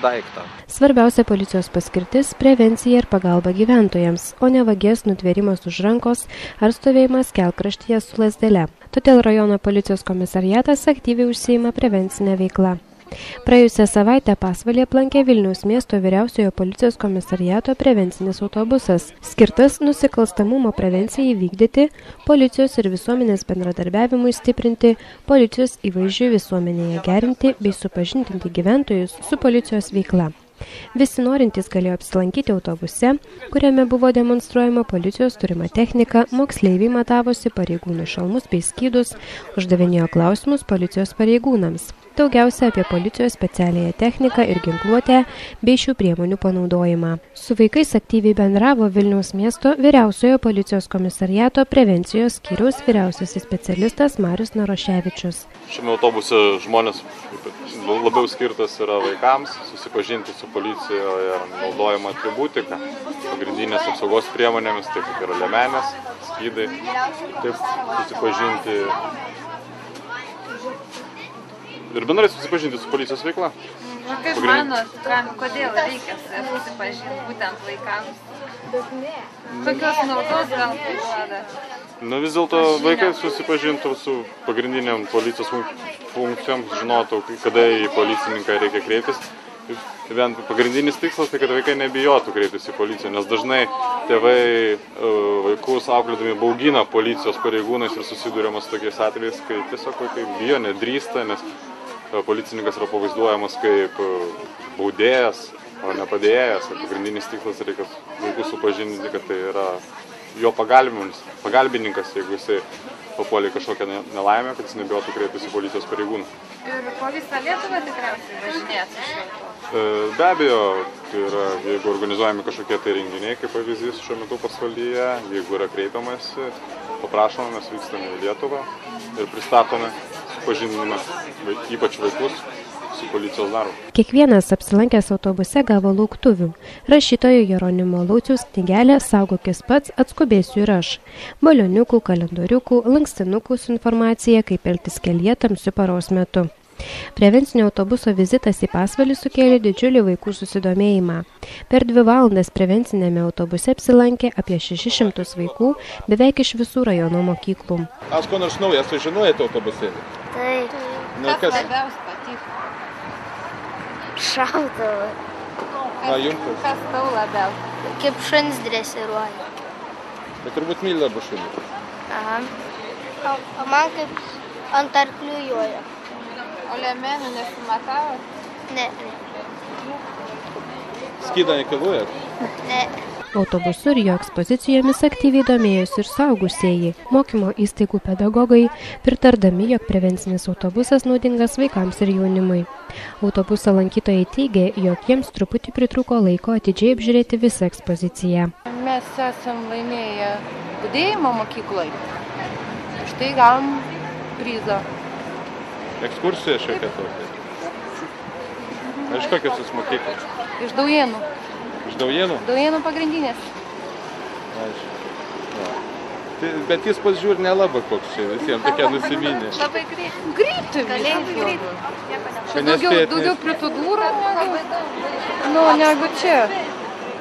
daiktą. Svarbiausia policijos paskirtis – prevencija ir pagalba gyventojams, o ne vagies nutvėrimas už rankos ar stovėjimas kelkraštyje su lazdele. Todėl rajono policijos komisariatas aktyviai užsiima prevencinę veiklą. Praėjusią savaitę Pasvalį aplankė Vilniaus miesto vyriausiojo policijos komisariato prevencinis autobusas, skirtas nusikalstamumo prevencijai vykdyti, policijos ir visuomenės bendradarbiavimui stiprinti, policijos įvaizdžiui visuomenėje gerinti bei supažindinti gyventojus su policijos veikla. Visi norintys galėjo apsilankyti autobuse, kuriame buvo demonstruojama policijos turima technika, moksleiviai matavosi pareigūnų šalmus bei skydus, uždavinėjo klausimus policijos pareigūnams. Daugiausia apie policijos specialiąją techniką ir ginkluotę bei šių priemonių panaudojimą. Su vaikais aktyviai bendravo Vilniaus miesto vyriausiojo policijos komisariato prevencijos skyriaus vyriausiasis specialistas Marius Naroševičius. Šiame autobuse žmonės labiau skirtas yra vaikams, susipažinti su policijoje naudojama atributika, pagrindinės apsaugos priemonėmis, taip kaip yra liemenės, skydai, taip susipažinti ir bendrai susipažinti su policijos veikla. Kaip manot, kodėl reikia susipažinti būtent vaikams? Kokios naudos gal tai duoda? Vis dėlto vaikai susipažintų su pagrindiniam policijos funkcijom, žinotų, kada į policininką reikia kreiptis. Pagrindinis tikslas tai, kad vaikai nebijotų kreiptis į policiją, nes dažnai tėvai vaikus auklėdami baugina policijos pareigūnais ir susiduriama su tokiais atvejais, kai tiesiog vaikai bijo, nedrįsta, nes policininkas yra pavaizduojamas kaip baudėjas, o ne padėjėjas. Pagrindinis tikslas reikia vaikus supažindinti, kad tai yra jo pagalbininkas, jeigu jisai papuolė kažkokią nelaimę, kad jis nebijotų kreiptis į policijos pareigūną. Ir po visą Lietuvą tikriausiai važinėti iš to? Be abejo, tai yra, jeigu organizuojami kažkokie tai renginiai, kaip pavyzdys šiuo metu Pasvalyje, jeigu yra kreipiamasi, paprašome, mes vykstame į Lietuvą ir pristatome, supažindiname ypač vaikus su policijos darbu. Kiekvienas apsilankęs autobuse gavo lauktuvių. Rašytojo Jeronimo Lauciaus knygelė Saugokis pats, atskubėsiu ir aš. Balioniukų, kalendoriukų, lankstinukų su informacija, kaip elgtis kelyje tamsiu paros metu. Prevencinio autobuso vizitas į Pasvalį sukėlė didžiulį vaikų susidomėjimą. Per 2 valandas prevencinėme autobuse apsilankė apie 600 vaikų, beveik iš visų rajono mokyklų. Aš ko nors naują sužinojate autobusėlį? Taip. Kas labiausiai patiko? Šautuvai. Kas tau labiausiai? Kaip šuns dresiruoja. Bet turbūt myli abu šunį. Aha. O man kaip ant arklių joja. O liemenų nesimatavo? Ne. Skydą nekilujat? Ne. Autobusu ir jo ekspozicijomis aktyviai domėjosi ir suaugusieji, mokymo įstaigų pedagogai, pritardami, jog prevencinis autobusas naudingas vaikams ir jaunimui. Autobuso lankytojai teigė, jog jiems truputį pritrūko laiko atidžiai apžiūrėti visą ekspoziciją. Mes esam laimėję budėjimo mokyklai. Štai gavom prizą. Ekskursija šiokia tokia. Iš kokios jūs mokyklos? Iš Daujėnų. Iš Daujėnų? Daujėnų pagrindinės. Bet jis pats žiūri nelabai koks čia, visiems tokia nusiminė. Labai greitai. Greitai. Daugiau procedūrų negu čia.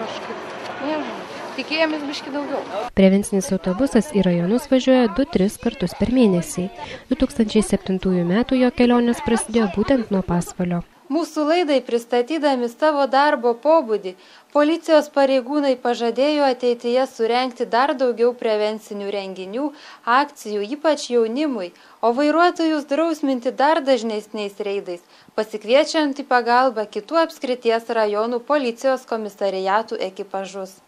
Kažkaip. Tikėjomės biški daugiau. Prevencinis autobusas į rajonus važiuoja 2-3 kartus per mėnesį. 2007 metų jo kelionės prasidėjo būtent nuo Pasvalio. Mūsų laidai pristatydami savo darbo pobūdį, policijos pareigūnai pažadėjo ateityje surengti dar daugiau prevencinių renginių, akcijų, ypač jaunimui, o vairuotojus drausminti dar dažnesniais reidais, pasikviečiant į pagalbą kitų apskrities rajonų policijos komisariatų ekipažus.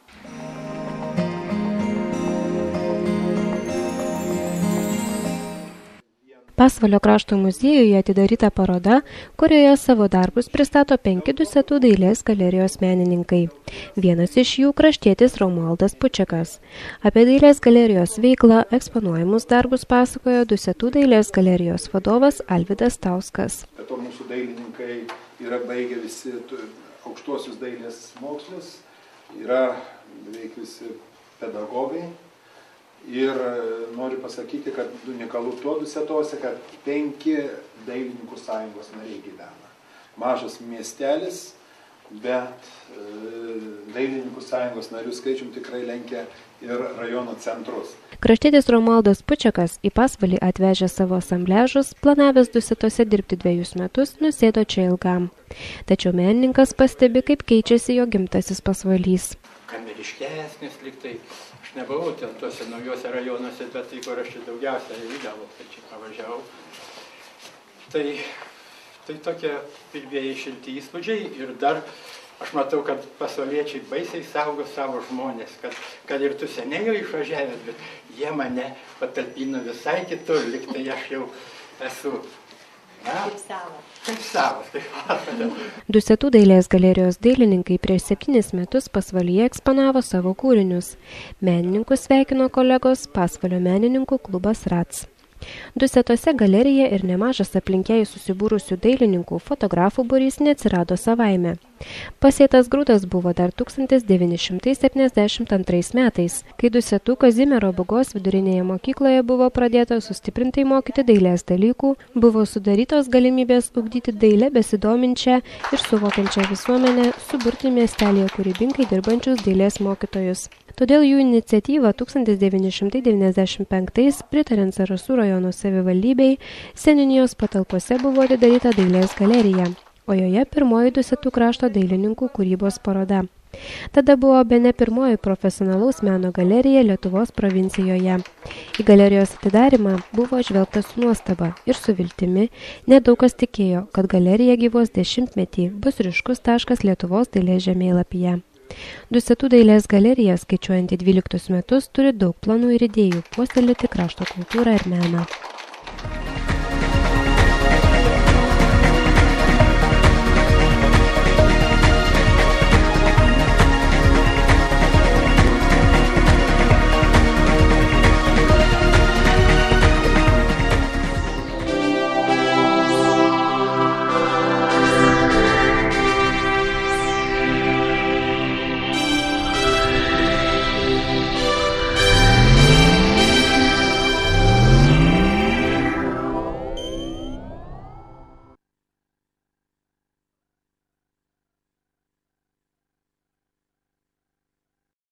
Pasvalio krašto muziejuje atidaryta paroda, kurioje savo darbus pristato 5 Dusetų dailės galerijos menininkai. Vienas iš jų kraštietis Romualdas Pučikas. Apie dailės galerijos veiklą, eksponuojamus darbus pasakojo Dusetų dailės galerijos vadovas Alvydas Tauskas. Mūsų dailininkai yra baigę visi aukštuosius dailės mokslus, yra beveik visi pedagogai. Ir noriu pasakyti, kad unikalu tuo Dusetose, kad 5 dailininkų sąjungos nariai gyvena. mažas miestelis, bet dailininkų sąjungos narių skaičium tikrai lenkia ir rajono centrus. Kraštietis Romualdas Pučiakas į Pasvalį atvežė savo asambliažus, planavęs Dusetose dirbti 2 metus, nusėdo čia ilgam. Tačiau menininkas pastebi, kaip keičiasi jo gimtasis Pasvalys. Kameriškesnis liktai. Aš nebuvau ten tuose naujose rajonuose, bet tai, kur aš čia daugiausia įdavau, tai čia pavažiavau. Tai tokie pirmieji šilti įspūdžiai ir dar aš matau, kad pasauliečiai baisiai saugo savo žmonės, kad ir tu seniai jau išvažiavęs, bet jie mane patalpino visai kitur, liktai aš jau esu. Kaip savas. Dusetų dailės galerijos dailininkai prieš 7 metus Pasvalyje eksponavo savo kūrinius. Menininkus sveikino kolegos Pasvalio menininkų klubas RATS. Dusetose galerija ir nemažas aplinkėjai susibūrusių dailininkų fotografų būrys neatsirado savaime. Pasėtas grūdas buvo dar 1972 metais, kai Dusetų Kazimiero Būgos vidurinėje mokykloje buvo pradėta sustiprintai mokyti dailės dalykų, buvo sudarytos galimybės ugdyti dailę besidominčią ir suvokiančią visuomenę, suburti miestelėje kūrybingai dirbančius dailės mokytojus. Todėl jų iniciatyva 1995 pritariant Zarasų rajono savivaldybei, seniūnijos patalpose buvo atidaryta dailės galerija, o joje pirmoji Dusetų krašto dailininkų kūrybos paroda. Tada buvo bene pirmoji profesionalaus meno galerija Lietuvos provincijoje. Į galerijos atidarymą buvo žvelgta su nuostaba ir su viltimi. Nedaug kas tikėjo, kad galerija gyvos 10-metį bus ryškus taškas Lietuvos dailės žemėlapyje. Dusetų dailės galerija, skaičiuojanti 12 metus, turi daug planų ir idėjų puoselėti krašto kultūrą ir meną.